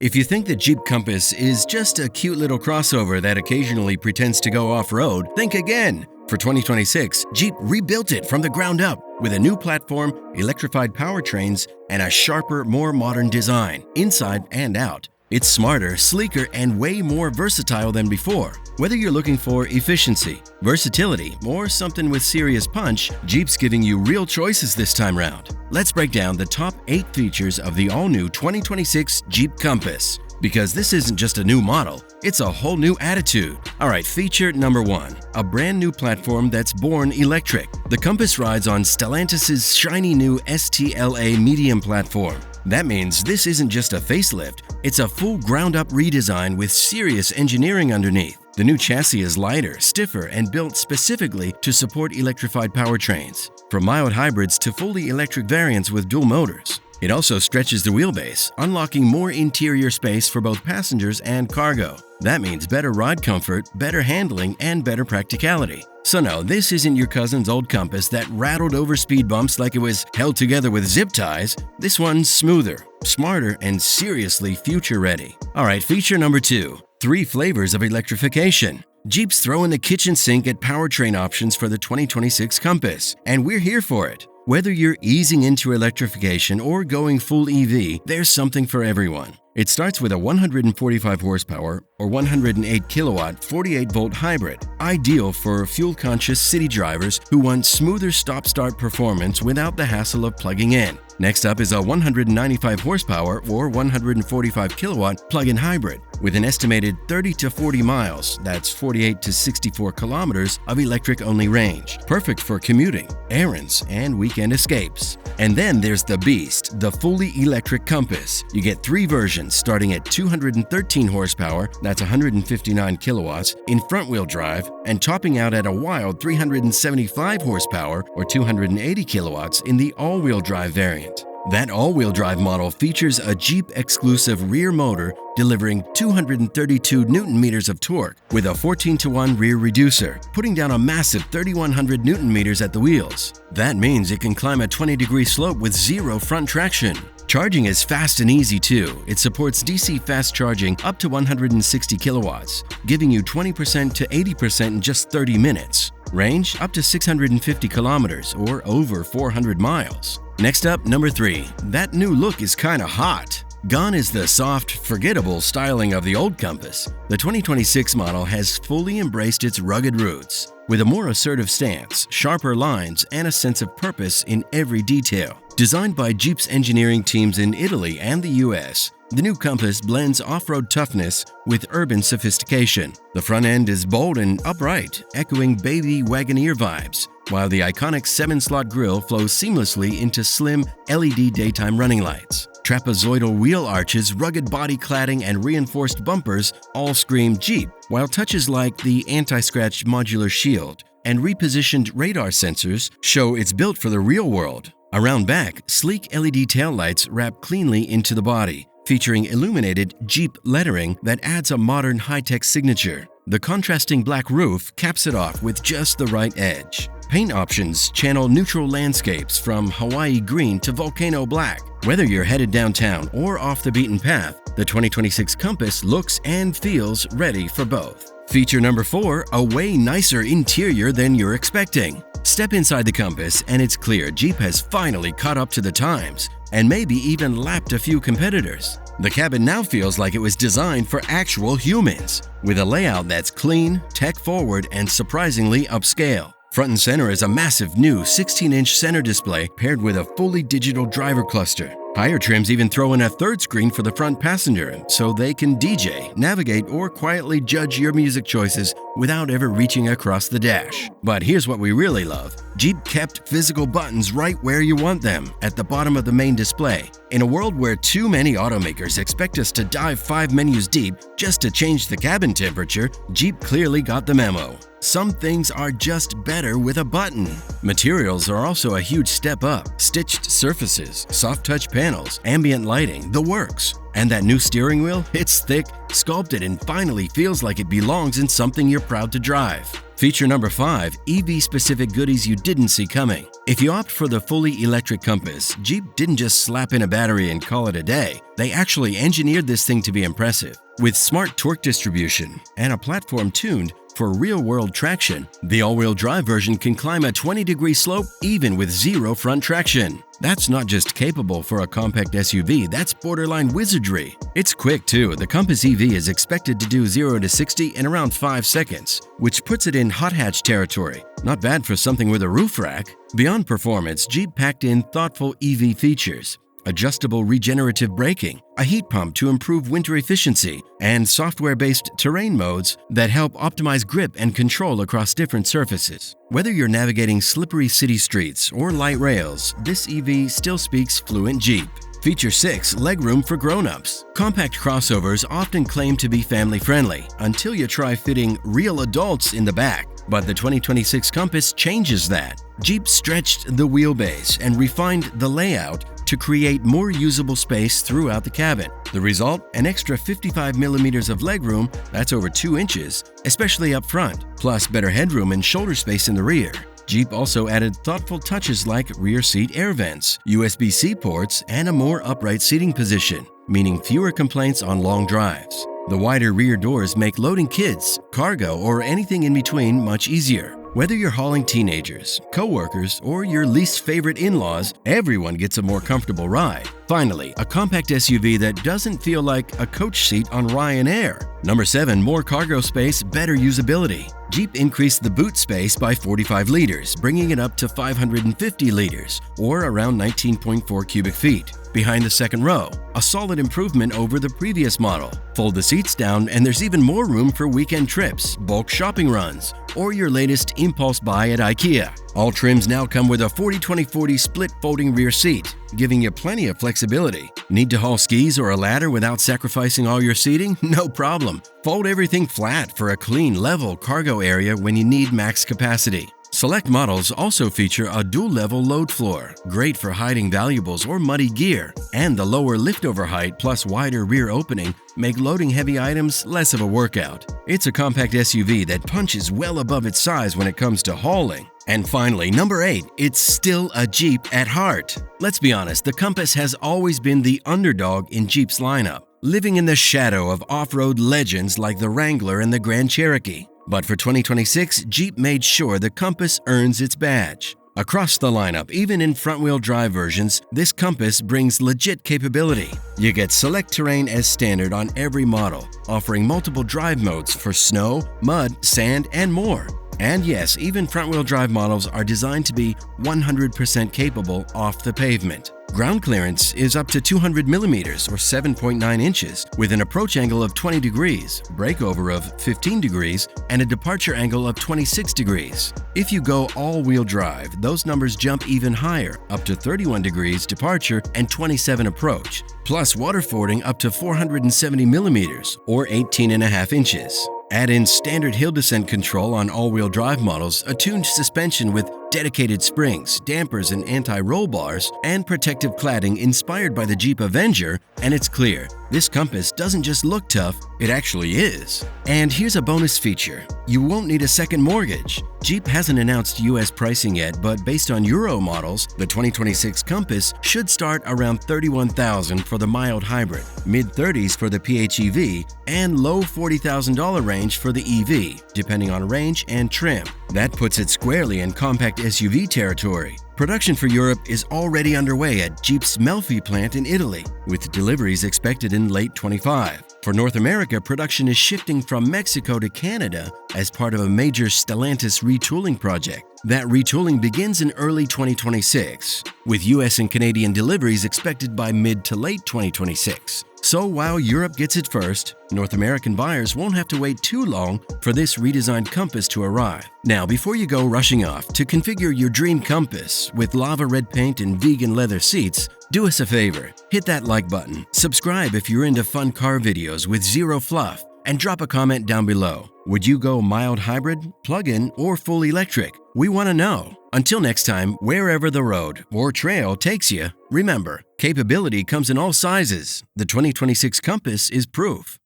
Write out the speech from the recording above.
If you think the Jeep Compass is just a cute little crossover that occasionally pretends to go off-road, think again. For 2026, Jeep rebuilt it from the ground up with a new platform, electrified powertrains, and a sharper, more modern design, inside and out. It's smarter, sleeker, and way more versatile than before. Whether you're looking for efficiency, versatility, or something with serious punch, Jeep's giving you real choices this time round. Let's break down the top 8 features of the all-new 2026 Jeep Compass. Because this isn't just a new model, it's a whole new attitude. Alright, feature number 1. A brand new platform that's born electric. The Compass rides on Stellantis' shiny new STLA Medium platform. That means this isn't just a facelift, it's a full ground-up redesign with serious engineering underneath. The new chassis is lighter, stiffer, and built specifically to support electrified powertrains, from mild hybrids to fully electric variants with dual motors. It also stretches the wheelbase, unlocking more interior space for both passengers and cargo. That means better ride comfort, better handling, and better practicality. So no, this isn't your cousin's old Compass that rattled over speed bumps like it was held together with zip ties. This one's smoother, smarter, and seriously future-ready. Alright, feature number 2. 3 flavors of electrification. Jeep's throwing the kitchen sink at powertrain options for the 2026 Compass, and we're here for it. Whether you're easing into electrification or going full EV, there's something for everyone. It starts with a 145 horsepower or 108 kilowatt 48-volt hybrid, ideal for fuel-conscious city drivers who want smoother stop-start performance without the hassle of plugging in. Next up is a 195 horsepower or 145 kilowatt plug-in hybrid with an estimated 30 to 40 miles, that's 48 to 64 kilometers of electric-only range, perfect for commuting, errands, and weekend escapes. And then there's the beast, the fully electric Compass. You get 3 versions starting at 213 horsepower, that's 159 kilowatts, in front-wheel drive, and topping out at a wild 375 horsepower or 280 kilowatts in the all-wheel drive variant. That all-wheel drive model features a Jeep-exclusive rear motor delivering 232 Newton-meters of torque with a 14-to-1 rear reducer, putting down a massive 3,100 Newton-meters at the wheels. That means it can climb a 20-degree slope with zero front traction. Charging is fast and easy too. It supports DC fast charging up to 160 kilowatts, giving you 20% to 80% in just 30 minutes. Range up to 650 kilometers or over 400 miles. Next up, number 3. That new look is kinda hot. Gone is the soft, forgettable styling of the old Compass. The 2026 model has fully embraced its rugged roots, with a more assertive stance, sharper lines, and a sense of purpose in every detail. Designed by Jeep's engineering teams in Italy and the US, the new Compass blends off-road toughness with urban sophistication. The front end is bold and upright, echoing baby Wagoneer vibes, while the iconic 7-slot grille flows seamlessly into slim LED daytime running lights. Trapezoidal wheel arches, rugged body cladding, and reinforced bumpers all scream Jeep, while touches like the anti-scratch modular shield and repositioned radar sensors show it's built for the real world. Around back, sleek LED taillights wrap cleanly into the body, featuring illuminated Jeep lettering that adds a modern high-tech signature. The contrasting black roof caps it off with just the right edge. Paint options channel neutral landscapes from Hawaii green to volcano black. Whether you're headed downtown or off the beaten path, the 2026 Compass looks and feels ready for both. Feature number 4, a way nicer interior than you're expecting. Step inside the Compass and it's clear Jeep has finally caught up to the times and maybe even lapped a few competitors. The cabin now feels like it was designed for actual humans, with a layout that's clean, tech-forward, and surprisingly upscale. Front and center is a massive new 16-inch center display paired with a fully digital driver cluster. Higher trims even throw in a third screen for the front passenger so they can DJ, navigate, or quietly judge your music choices without ever reaching across the dash. But here's what we really love. Jeep kept physical buttons right where you want them, at the bottom of the main display. In a world where too many automakers expect us to dive 5 menus deep just to change the cabin temperature, Jeep clearly got the memo. Some things are just better with a button. Materials are also a huge step up. Stitched surfaces, soft-touch panels, ambient lighting, the works. And that new steering wheel? It's thick, sculpted, and finally feels like it belongs in something you're proud to drive. Feature number 5, EV-specific goodies you didn't see coming. If you opt for the fully electric Compass, Jeep didn't just slap in a battery and call it a day. They actually engineered this thing to be impressive. With smart torque distribution and a platform tuned for real-world traction, the all-wheel drive version can climb a 20-degree slope even with zero front traction. That's not just capable for a compact SUV, that's borderline wizardry. It's quick too. The Compass EV is expected to do 0 to 60 in around 5 seconds, which puts it in hot hatch territory. Not bad for something with a roof rack. Beyond performance, Jeep packed in thoughtful EV features: adjustable regenerative braking, a heat pump to improve winter efficiency, and software-based terrain modes that help optimize grip and control across different surfaces. Whether you're navigating slippery city streets or light rails, this EV still speaks fluent Jeep. Feature 6, legroom for grown-ups. Compact crossovers often claim to be family-friendly until you try fitting real adults in the back. But the 2026 Compass changes that. Jeep stretched the wheelbase and refined the layout to create more usable space throughout the cabin. The result? An extra 55 millimeters of legroom, that's over 2 inches, especially up front, plus better headroom and shoulder space in the rear. Jeep also added thoughtful touches like rear seat air vents, USB-C ports, and a more upright seating position, meaning fewer complaints on long drives. The wider rear doors make loading kids, cargo, or anything in between much easier. Whether you're hauling teenagers, co-workers, or your least favorite in-laws, everyone gets a more comfortable ride. Finally, a compact SUV that doesn't feel like a coach seat on Ryanair. Number 7, more cargo space, better usability. Jeep increased the boot space by 45 liters, bringing it up to 550 liters, or around 19.4 cubic feet. Behind the second row, a solid improvement over the previous model. Fold the seats down and there's even more room for weekend trips, bulk shopping runs, or your latest impulse buy at IKEA. All trims now come with a 40-20-40 split folding rear seat, giving you plenty of flexibility. Need to haul skis or a ladder without sacrificing all your seating? No problem. Fold everything flat for a clean, level cargo area when you need max capacity. Select models also feature a dual-level load floor, great for hiding valuables or muddy gear, and the lower liftover height plus wider rear opening make loading heavy items less of a workout. It's a compact SUV that punches well above its size when it comes to hauling. And finally, number 8, it's still a Jeep at heart. Let's be honest, the Compass has always been the underdog in Jeep's lineup, living in the shadow of off-road legends like the Wrangler and the Grand Cherokee. But for 2026, Jeep made sure the Compass earns its badge. Across the lineup, even in front-wheel drive versions, this Compass brings legit capability. You get select terrain as standard on every model, offering multiple drive modes for snow, mud, sand, and more. And yes, even front-wheel drive models are designed to be 100% capable off the pavement. Ground clearance is up to 200 millimeters or 7.9 inches with an approach angle of 20 degrees, breakover of 15 degrees, and a departure angle of 26 degrees. If you go all-wheel drive, those numbers jump even higher, up to 31 degrees departure and 27 approach, plus water fording up to 470 millimeters or 18.5 inches. Add in standard hill descent control on all-wheel drive models, a tuned suspension with dedicated springs, dampers and anti-roll bars, and protective cladding inspired by the Jeep Avenger, and it's clear, this Compass doesn't just look tough, it actually is. And here's a bonus feature. You won't need a second mortgage. Jeep hasn't announced US pricing yet, but based on Euro models, the 2026 Compass should start around $31,000 for the mild hybrid, mid-30s for the PHEV, and low $40,000 range for the EV, depending on range and trim. That puts it squarely in compact SUV territory. Production for Europe is already underway at Jeep's Melfi plant in Italy, with deliveries expected in late 25. For North America, production is shifting from Mexico to Canada as part of a major Stellantis retooling project. That retooling begins in early 2026, with US and Canadian deliveries expected by mid to late 2026. So while Europe gets it first, North American buyers won't have to wait too long for this redesigned Compass to arrive. Now, before you go rushing off to configure your dream Compass with lava red paint and vegan leather seats, do us a favor, hit that like button, subscribe if you're into fun car videos with zero fluff, and drop a comment down below. Would you go mild hybrid, plug-in, or full electric? We want to know. Until next time, wherever the road or trail takes you, remember, capability comes in all sizes. The 2026 Compass is proof.